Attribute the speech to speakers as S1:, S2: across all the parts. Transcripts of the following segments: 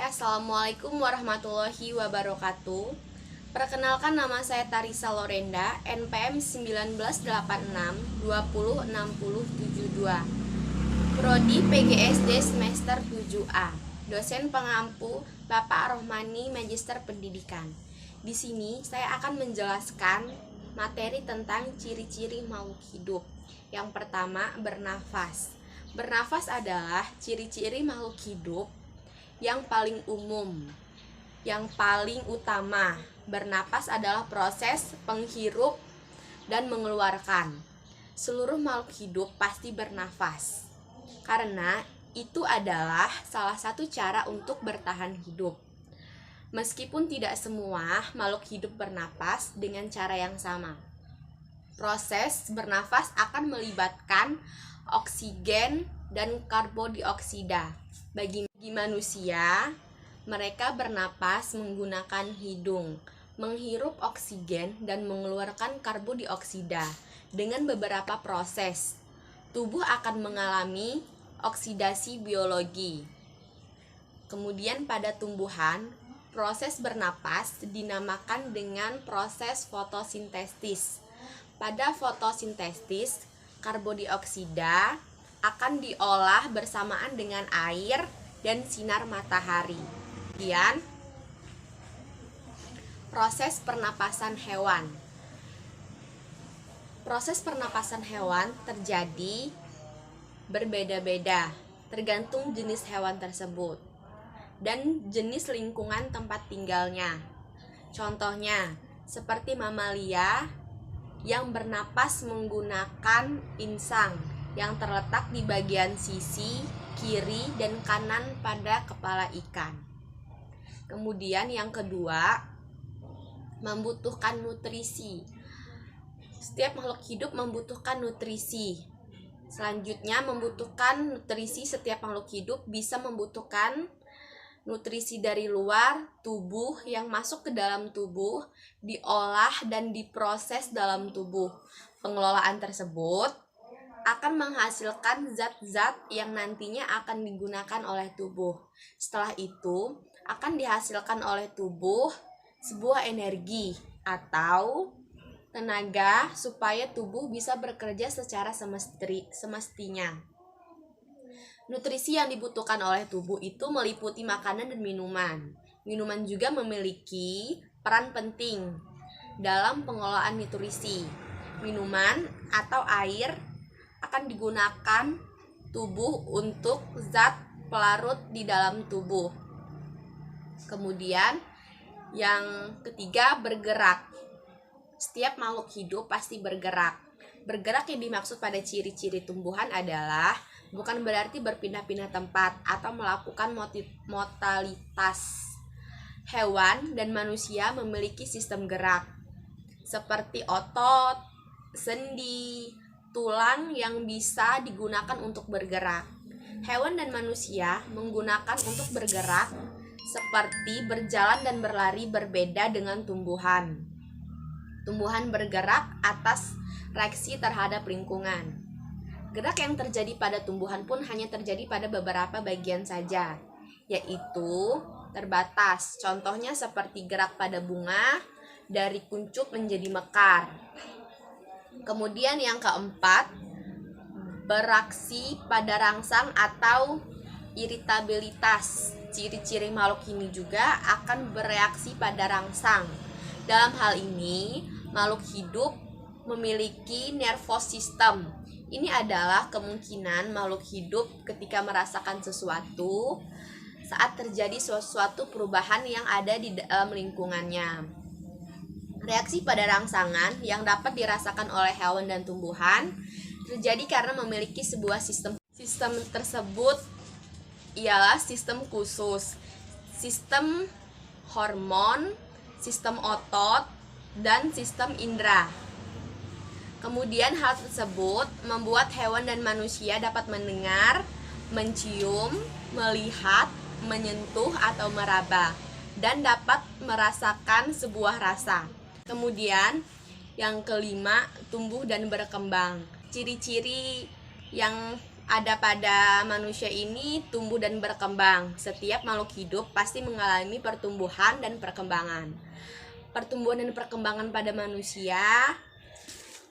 S1: Assalamualaikum warahmatullahi wabarakatuh. Perkenalkan, nama saya Tarisa Lorenda, NPM 1986-206072, Prodi PGSD semester 7A. Dosen pengampu Bapak Rohmani, Magister Pendidikan. Di sini saya akan menjelaskan materi tentang ciri-ciri makhluk hidup. Yang pertama, bernafas. Bernafas adalah ciri-ciri makhluk hidup yang paling umum, yang paling utama. Bernapas adalah proses penghirup dan mengeluarkan. Seluruh makhluk hidup pasti bernafas, karena itu adalah salah satu cara untuk bertahan hidup. Meskipun tidak semua makhluk hidup bernapas dengan cara yang sama. Proses bernafas akan melibatkan oksigen dan karbondioksida. Bagi manusia, mereka bernapas menggunakan hidung, menghirup oksigen dan mengeluarkan karbondioksida. Dengan beberapa proses, tubuh akan mengalami oksidasi biologi. Kemudian pada tumbuhan, proses bernapas dinamakan dengan proses fotosintesis. Pada fotosintesis, karbondioksida akan diolah bersamaan dengan air dan sinar matahari. Kemudian, proses pernapasan hewan. Proses pernapasan hewan terjadi berbeda-beda, tergantung jenis hewan tersebut dan jenis lingkungan tempat tinggalnya. Contohnya, seperti mamalia yang bernapas menggunakan insang yang terletak di bagian sisi kiri dan kanan pada kepala ikan. Kemudian yang kedua, membutuhkan nutrisi. Setiap makhluk hidup membutuhkan nutrisi. Selanjutnya, membutuhkan nutrisi. Setiap makhluk hidup bisa membutuhkan nutrisi dari luar tubuh yang masuk ke dalam tubuh, diolah dan diproses dalam tubuh. Pengelolaan tersebut akan menghasilkan zat-zat yang nantinya akan digunakan oleh tubuh. Setelah itu, akan dihasilkan oleh tubuh sebuah energi atau tenaga supaya tubuh bisa bekerja secara semestinya. Nutrisi yang dibutuhkan oleh tubuh itu meliputi makanan dan minuman. Minuman juga memiliki peran penting dalam pengelolaan nutrisi. Minuman atau air akan digunakan tubuh untuk zat pelarut di dalam tubuh. Kemudian yang ketiga, bergerak. Setiap makhluk hidup pasti bergerak. Bergerak yang dimaksud pada ciri-ciri tumbuhan adalah bukan berarti berpindah-pindah tempat atau melakukan motalitas. Hewan dan manusia memiliki sistem gerak seperti otot, sendi, tulang yang bisa digunakan untuk bergerak. Hewan dan manusia menggunakan untuk bergerak seperti berjalan dan berlari berbeda dengan tumbuhan. Tumbuhan bergerak atas reaksi terhadap lingkungan. Gerak yang terjadi pada tumbuhan pun hanya terjadi pada beberapa bagian saja, yaitu terbatas. Contohnya seperti gerak pada bunga dari kuncup menjadi mekar. Kemudian yang keempat, beraksi pada rangsang atau iritabilitas. Ciri-ciri makhluk ini juga akan bereaksi pada rangsang. Dalam hal ini, makhluk hidup memiliki nervous system. Ini adalah kemungkinan makhluk hidup ketika merasakan sesuatu saat terjadi sesuatu perubahan yang ada di dalam lingkungannya. Reaksi pada rangsangan yang dapat dirasakan oleh hewan dan tumbuhan terjadi karena memiliki sebuah sistem. Sistem tersebut ialah sistem khusus, sistem hormon, sistem otot, dan sistem indera. Kemudian hal tersebut membuat hewan dan manusia dapat mendengar, mencium, melihat, menyentuh atau meraba, dan dapat merasakan sebuah rasa. Kemudian yang kelima, tumbuh dan berkembang. Ciri-ciri yang ada pada manusia ini tumbuh dan berkembang. Setiap makhluk hidup pasti mengalami pertumbuhan dan perkembangan. Pertumbuhan dan perkembangan pada manusia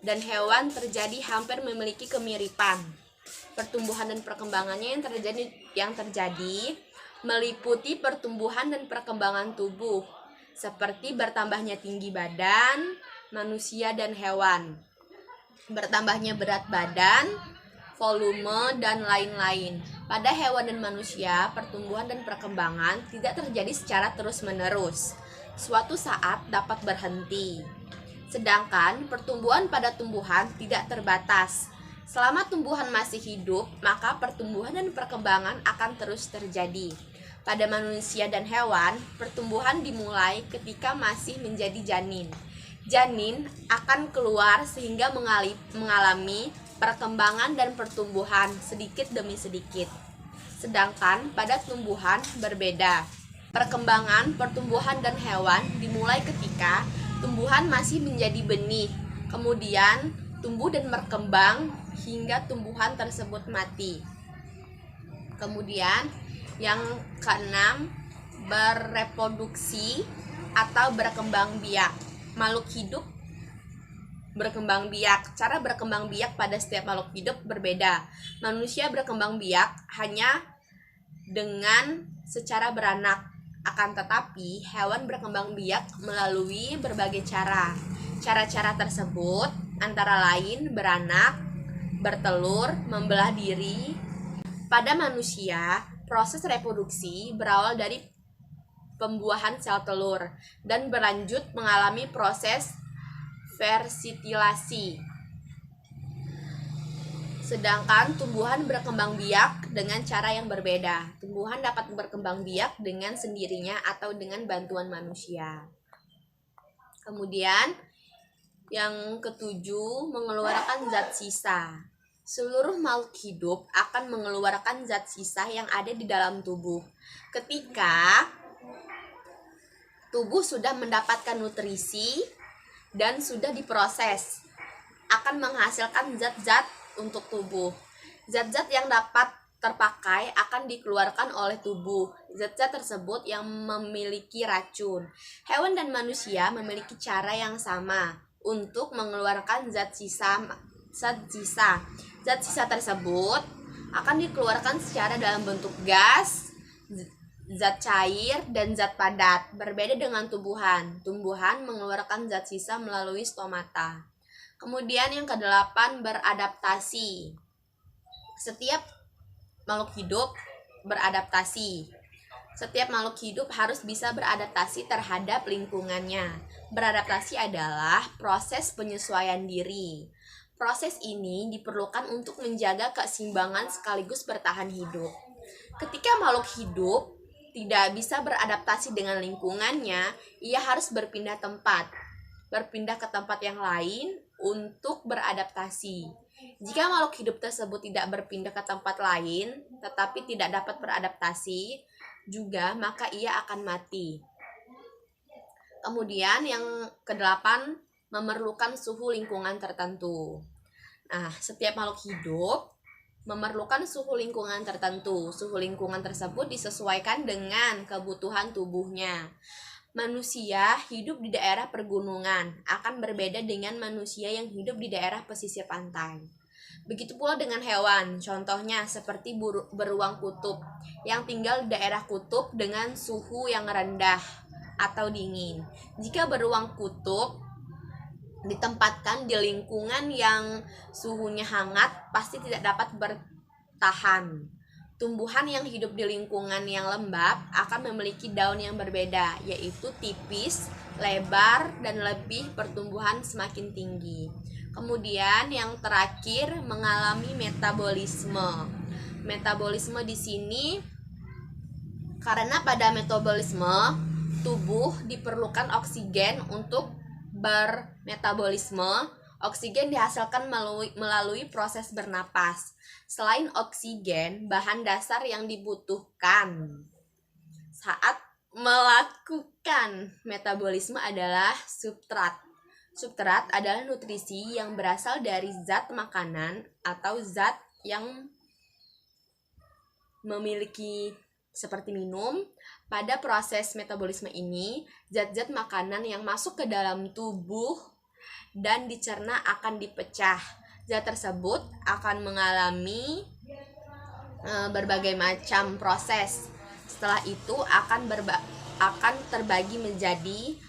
S1: dan hewan terjadi hampir memiliki kemiripan. Pertumbuhan dan perkembangannya yang terjadi meliputi pertumbuhan dan perkembangan tubuh, seperti bertambahnya tinggi badan manusia dan hewan, bertambahnya berat badan, volume, dan lain-lain. Pada hewan dan manusia, pertumbuhan dan perkembangan tidak terjadi secara terus-menerus. Suatu saat dapat berhenti. Sedangkan pertumbuhan pada tumbuhan tidak terbatas. Selama tumbuhan masih hidup, maka pertumbuhan dan perkembangan akan terus terjadi. Pada manusia dan hewan, pertumbuhan dimulai ketika masih menjadi janin. Janin akan keluar sehingga mengalami perkembangan dan pertumbuhan sedikit demi sedikit. Sedangkan pada tumbuhan berbeda. Perkembangan, pertumbuhan dan hewan dimulai ketika tumbuhan masih menjadi benih, kemudian tumbuh dan berkembang hingga tumbuhan tersebut mati. Kemudian yang keenam, bereproduksi atau berkembang biak. Makhluk hidup berkembang biak. Cara berkembang biak pada setiap makhluk hidup berbeda. Manusia berkembang biak hanya dengan secara beranak. Akan tetapi, hewan berkembang biak melalui berbagai cara. Cara-cara tersebut antara lain beranak, bertelur, membelah diri. Pada manusia, proses reproduksi berawal dari pembuahan sel telur dan berlanjut mengalami proses fertilasi. Sedangkan tumbuhan berkembang biak dengan cara yang berbeda. Tumbuhan dapat berkembang biak dengan sendirinya atau dengan bantuan manusia. Kemudian yang ketujuh, mengeluarkan zat sisa. Seluruh makhluk hidup akan mengeluarkan zat sisa yang ada di dalam tubuh. Ketika tubuh sudah mendapatkan nutrisi dan sudah diproses, akan menghasilkan zat-zat untuk tubuh. Zat-zat yang dapat terpakai akan dikeluarkan oleh tubuh. Zat-zat tersebut yang memiliki racun. Hewan dan manusia memiliki cara yang sama untuk mengeluarkan zat sisa. Zat sisa tersebut akan dikeluarkan secara dalam bentuk gas, zat cair, dan zat padat. Berbeda dengan tumbuhan. Tumbuhan mengeluarkan zat sisa melalui stomata. Kemudian yang kedelapan, beradaptasi. Setiap makhluk hidup beradaptasi. Setiap makhluk hidup harus bisa beradaptasi terhadap lingkungannya. Beradaptasi adalah proses penyesuaian diri. Proses ini diperlukan untuk menjaga keseimbangan sekaligus bertahan hidup. Ketika makhluk hidup tidak bisa beradaptasi dengan lingkungannya, ia harus berpindah ke tempat yang lain untuk beradaptasi. Jika makhluk hidup tersebut tidak berpindah ke tempat lain, tetapi tidak dapat beradaptasi juga, maka ia akan mati. Kemudian yang kedelapan, memerlukan suhu lingkungan tertentu. Nah, setiap makhluk hidup memerlukan suhu lingkungan tertentu. Suhu lingkungan tersebut disesuaikan dengan kebutuhan tubuhnya. Manusia hidup di daerah pergunungan akan berbeda dengan manusia yang hidup di daerah pesisir pantai. Begitu pula dengan hewan, contohnya seperti beruang kutub yang tinggal di daerah kutub dengan suhu yang rendah atau dingin. Jika beruang kutub ditempatkan di lingkungan yang suhunya hangat, pasti tidak dapat bertahan. Tumbuhan yang hidup di lingkungan yang lembab akan memiliki daun yang berbeda, yaitu tipis, lebar, dan lebih pertumbuhan semakin tinggi. Kemudian yang terakhir, mengalami metabolisme. Metabolisme di sini karena pada metabolisme tubuh diperlukan oksigen untuk bermetabolisme. Oksigen dihasilkan melalui proses bernapas. Selain oksigen, bahan dasar yang dibutuhkan saat melakukan metabolisme adalah substrat. Substrat adalah nutrisi yang berasal dari zat makanan atau zat yang memiliki seperti minum. Pada proses metabolisme ini, zat-zat makanan yang masuk ke dalam tubuh dan dicerna akan dipecah. Zat tersebut akan mengalami berbagai macam proses. Setelah itu akan terbagi menjadi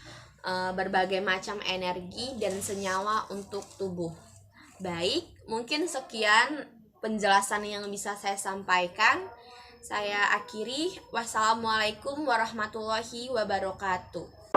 S1: berbagai macam energi dan senyawa untuk tubuh. Baik, mungkin sekian penjelasan yang bisa saya sampaikan. Saya akhiri. Wassalamualaikum warahmatullahi wabarakatuh.